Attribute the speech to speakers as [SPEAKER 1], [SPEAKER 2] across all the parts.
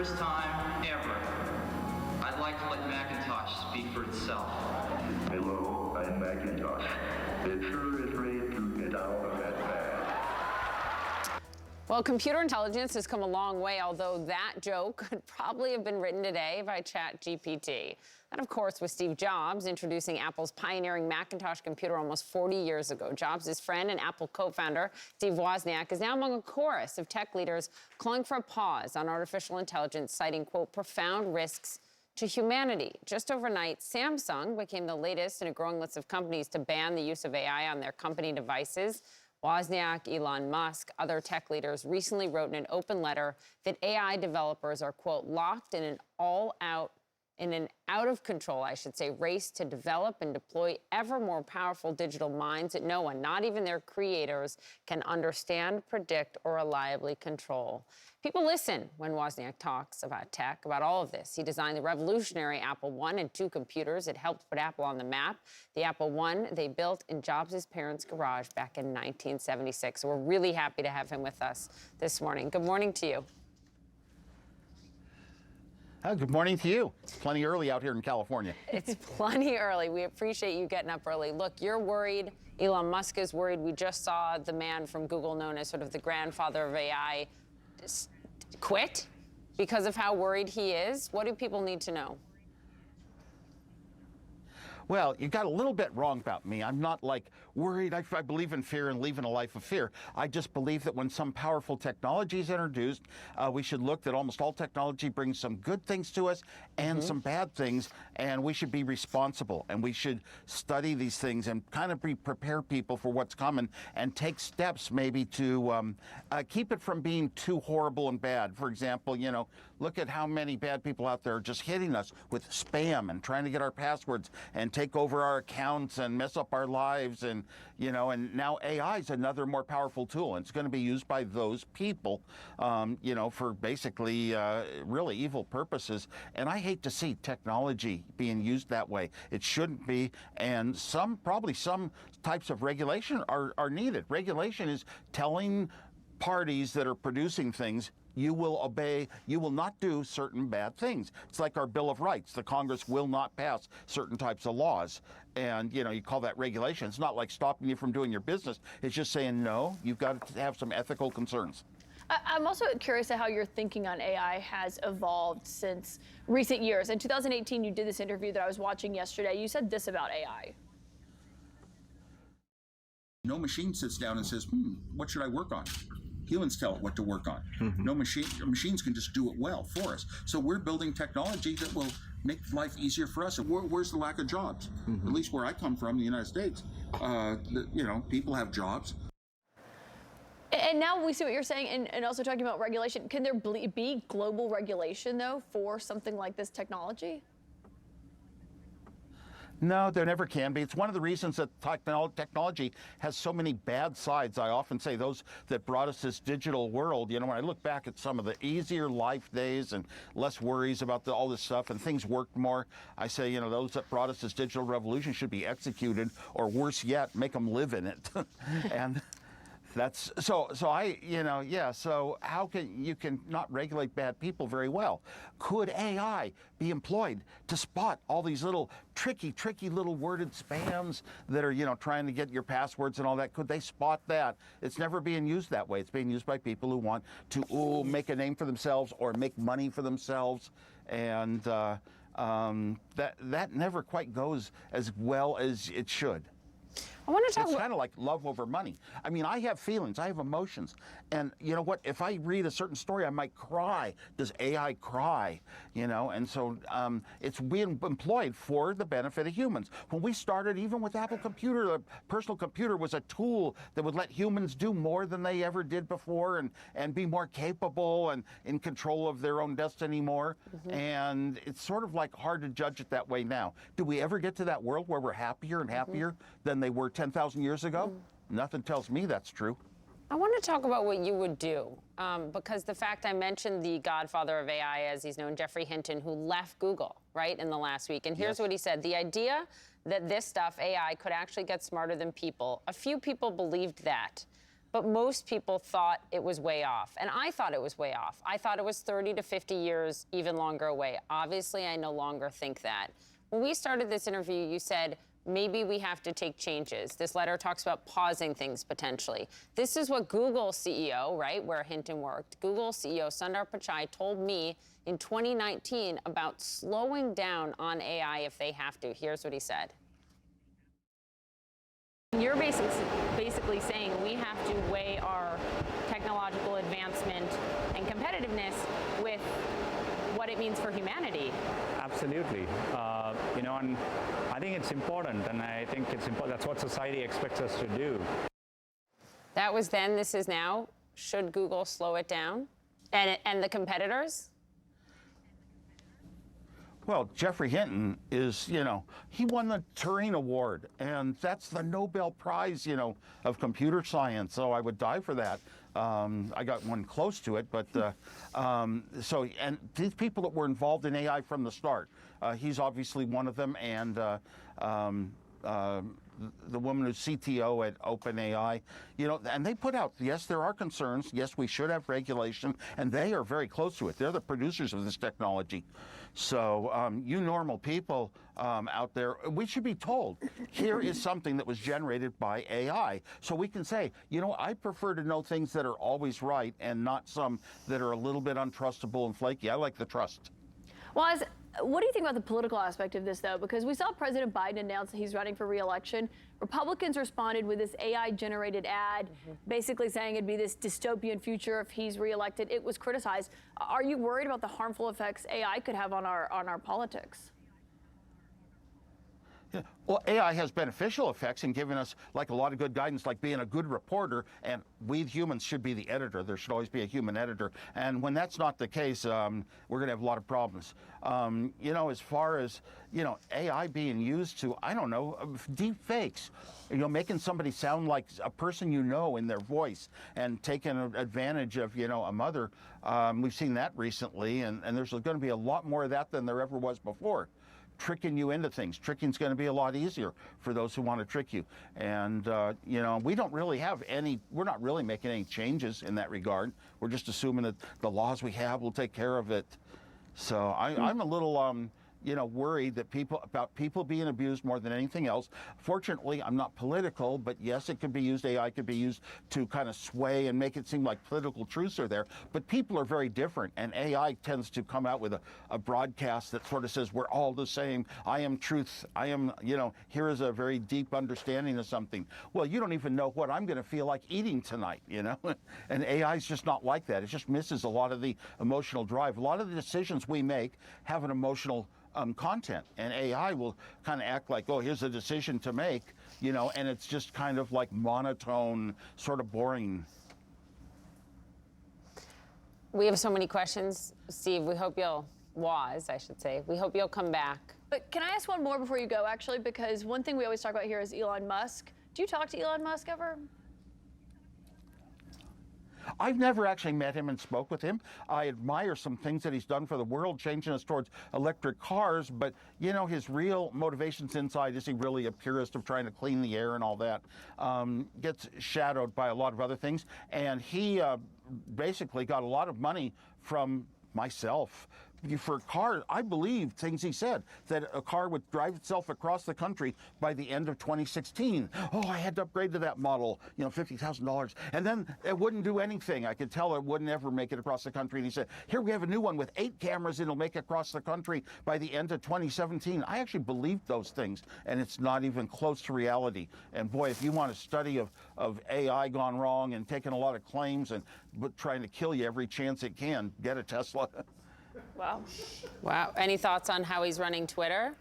[SPEAKER 1] first time ever, I'd like to let Macintosh speak for itself.
[SPEAKER 2] Hello, I'm Macintosh. It sure is great to get out of that bag.
[SPEAKER 3] Well, computer intelligence has come a long way, although that joke could probably have been written today by ChatGPT. That, of course, was Steve Jobs introducing Apple's pioneering Macintosh computer almost 40 years ago. Jobs' friend and Apple co-founder Steve Wozniak is now among a chorus of tech leaders calling for a pause on artificial intelligence, citing, quote, profound risks to humanity. Just overnight, Samsung became the latest in a growing list of companies to ban the use of AI on their company devices. Wozniak, Elon Musk, other tech leaders recently wrote in an open letter that AI developers are, quote, locked in an out of control, race to develop and deploy ever more powerful digital minds that no one, not even their creators, can understand, predict, or reliably control. People listen when Wozniak talks about tech, about all of this. He designed the revolutionary Apple I and II computers. It helped put Apple on the map. The Apple I they built in Jobs' parents' garage back in 1976. So we're really happy to have him with us this morning. Good morning to you.
[SPEAKER 4] Good morning to you. It's plenty early out here in California.
[SPEAKER 3] It's plenty early. We appreciate you getting up early. Look, you're worried. Elon Musk is worried. We just saw the man from Google, known as sort of the grandfather of AI, quit because of how worried he is. What do people need to know?
[SPEAKER 4] Well, you got a little bit wrong about me. I'm not like worried. I believe in fear and live in a life of fear. I just believe that when some powerful technology is introduced, we should look that almost all technology brings some good things to us and some bad things, and we should be responsible, and we should study these things and kind of prepare people for what's coming and take steps maybe to keep it from being too horrible and bad. For example, you know, look at how many bad people out there are just hitting us with spam and trying to get our passwords and take over our accounts and mess up our lives. And, you know, and now AI is another more powerful tool, and it's going to be used by those people, you know, for basically really evil purposes. And I hate to see technology being used that way. It shouldn't be. And probably some types of regulation are needed. Regulation is telling parties that are producing things, you will obey, you will not do certain bad things. It's like our Bill of Rights. The Congress will not pass certain types of laws. And, you know, you call that regulation. It's not like stopping you from doing your business. It's just saying, no, you've got to have some ethical concerns.
[SPEAKER 5] I'm also curious at how your thinking on AI has evolved since recent years. In 2018, you did this interview that I was watching yesterday. You said this about AI.
[SPEAKER 6] No machine sits down and says, what should I work on? Humans tell it what to work on. No machines can just do it well for us. So we're building technology that will make life easier for us. And where's the lack of jobs? At least where I come from, the United States, you know, people have jobs.
[SPEAKER 5] And now we see what you're saying, and also talking about regulation. Can there be global regulation, though, for something like this technology?
[SPEAKER 4] No, there never can be. It's one of the reasons that technology has so many bad sides. I often say those that brought us this digital world, you know, when I look back at some of the easier life days and less worries about all this stuff and things worked more, I say, you know, those that brought us this digital revolution should be executed, or worse yet, make them live in it. And that's so I, you know, yeah, so how can you not regulate bad people very well? Could AI be employed to spot all these little tricky little worded spams that are, you know, trying to get your passwords and all that? Could they spot that? It's never being used that way. It's being used by people who want to make a name for themselves or make money for themselves, and that never quite goes as well as it should.
[SPEAKER 3] I want to talk
[SPEAKER 4] It's kind of like love over money. I mean, I have feelings, I have emotions. And you know what? If I read a certain story, I might cry. Does AI cry? You know, and so it's being employed for the benefit of humans. When we started, even with Apple Computer, the personal computer was a tool that would let humans do more than they ever did before, and be more capable and in control of their own destiny more. And it's sort of like hard to judge it that way now. Do we ever get to that world where we're happier and happier than they were 10,000 years ago? Nothing tells me that's true.
[SPEAKER 3] I want to talk about what you would do, because the fact I mentioned the godfather of AI, as he's known, Geoffrey Hinton, who left Google, right, in the last week. And here's what he said. The idea that this stuff, AI, could actually get smarter than people, a few people believed that. but most people thought it was way off. And I thought it was way off. I thought it was 30 to 50 years, even longer away. Obviously, I no longer think that. When we started this interview, you said, maybe we have to take changes. This letter talks about pausing things potentially. This is what Google CEO, right, where Hinton worked, Google CEO Sundar Pichai told me in 2019 about slowing down on AI if they have to. Here's what he said. You're basically saying we have to weigh our technological advancement and competitiveness with what it means for humanity.
[SPEAKER 7] Absolutely. And I think it's important, and I think it's important. That's what society expects us to do.
[SPEAKER 3] That was then, this is now. Should Google slow it down? And the competitors?
[SPEAKER 4] Well, Geoffrey Hinton is, he won the Turing Award, and that's the Nobel Prize, of computer science. So I would die for that. I got one close to it, but and these people that were involved in AI from the start, he's obviously one of them, and the woman who's CTO at OpenAI, and they put out, yes, there are concerns. Yes, we should have regulation, and they are very close to it. They're the producers of this technology. So you normal people out there, we should be told, here is something that was generated by AI. So we can say, I prefer to know things that are always right and not some that are a little bit untrustable and flaky. I like the trust.
[SPEAKER 5] Well, what do you think about the political aspect of this, though? Because we saw President Biden announce that he's running for re-election. Republicans responded with this AI-generated ad, basically saying it'd be this dystopian future if he's re-elected. It was criticized. Are you worried about the harmful effects AI could have on our politics?
[SPEAKER 4] Yeah. Well, AI has beneficial effects in giving us a lot of good guidance, like being a good reporter, and we humans should be the editor. There should always be a human editor. And when that's not the case, we're going to have a lot of problems. As far as, AI being used to, I don't know, deep fakes, making somebody sound like a person in their voice and taking advantage of, a mother. We've seen that recently, and there's going to be a lot more of that than there ever was before. Tricking you into things. Tricking's going to be a lot easier for those who want to trick you. And, we don't really have we're not really making any changes in that regard. We're just assuming that the laws we have will take care of it. So I'm a little, worried that people being abused more than anything else. Fortunately, I'm not political, but yes, it could be used, AI could be used to kind of sway and make it seem like political truths are there. But people are very different, and AI tends to come out with a broadcast that sort of says, we're all the same. I am truth. I am, here is a very deep understanding of something. Well, you don't even know what I'm going to feel like eating tonight, And AI is just not like that. It just misses a lot of the emotional drive. A lot of the decisions we make have an emotional content, and AI will kind of act like, oh, here's a decision to make, and it's just kind of like monotone, sort of boring.
[SPEAKER 3] We have so many questions, Steve. We hope I should say. We hope you'll come back.
[SPEAKER 5] But can I ask one more before you go, actually? Because one thing we always talk about here is Elon Musk. Do you talk to Elon Musk ever?
[SPEAKER 4] I've never actually met him and spoke with him. I admire some things that he's done for the world, changing us towards electric cars, but, his real motivations inside, is he really a purist of trying to clean the air and all that, gets shadowed by a lot of other things. And he basically got a lot of money from myself for a car. I believe things he said, that a car would drive itself across the country by the end of 2016. Oh, I had to upgrade to that model, $50,000. And then it wouldn't do anything. I could tell it wouldn't ever make it across the country. And he said, here we have a new one with 8 cameras. It'll make it across the country by the end of 2017. I actually believed those things, and it's not even close to reality. And boy, if you want a study of AI gone wrong and taking a lot of claims and trying to kill you every chance it can, get a Tesla.
[SPEAKER 5] Wow.
[SPEAKER 3] Wow. Any thoughts on how he's running Twitter?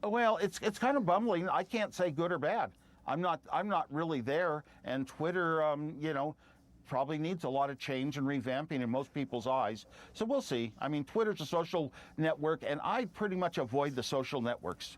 [SPEAKER 4] Well, it's kind of bumbling. I can't say good or bad. I'm not really there. And Twitter, probably needs a lot of change and revamping in most people's eyes. So we'll see. I mean, Twitter's a social network, and I pretty much avoid the social networks.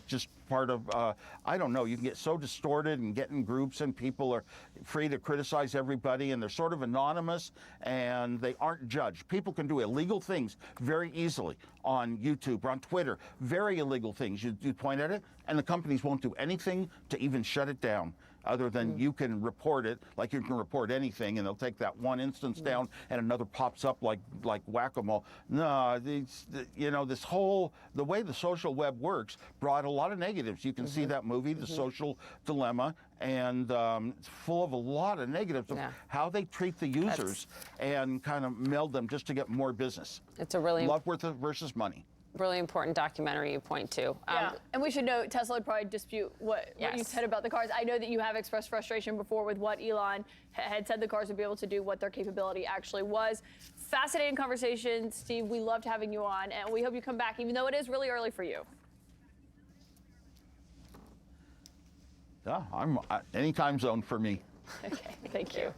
[SPEAKER 4] Just part of, I don't know, you can get so distorted and get in groups, and people are free to criticize everybody, and they're sort of anonymous, and they aren't judged. People can do illegal things very easily on YouTube or on Twitter, very illegal things. You point at it, and the companies won't do anything to even shut it down, other than you can report it, like you can report anything, and they'll take that one instance down, and another pops up like whack-a-mole. No, this whole, the way the social web works brought a lot of negatives. You can see that movie, The Social Dilemma, and it's full of a lot of negatives of how they treat the users and kind of meld them just to get more business.
[SPEAKER 3] It's a really
[SPEAKER 4] love versus money.
[SPEAKER 3] Really important documentary you point to.
[SPEAKER 5] Yeah, and we should note Tesla would probably dispute what you said about the cars. I know that you have expressed frustration before with what Elon had said the cars would be able to do, what their capability actually was. Fascinating conversation, Steve. We loved having you on, and we hope you come back, even though it is really early for you.
[SPEAKER 4] Yeah, I'm any time zone for me.
[SPEAKER 5] Okay, thank you.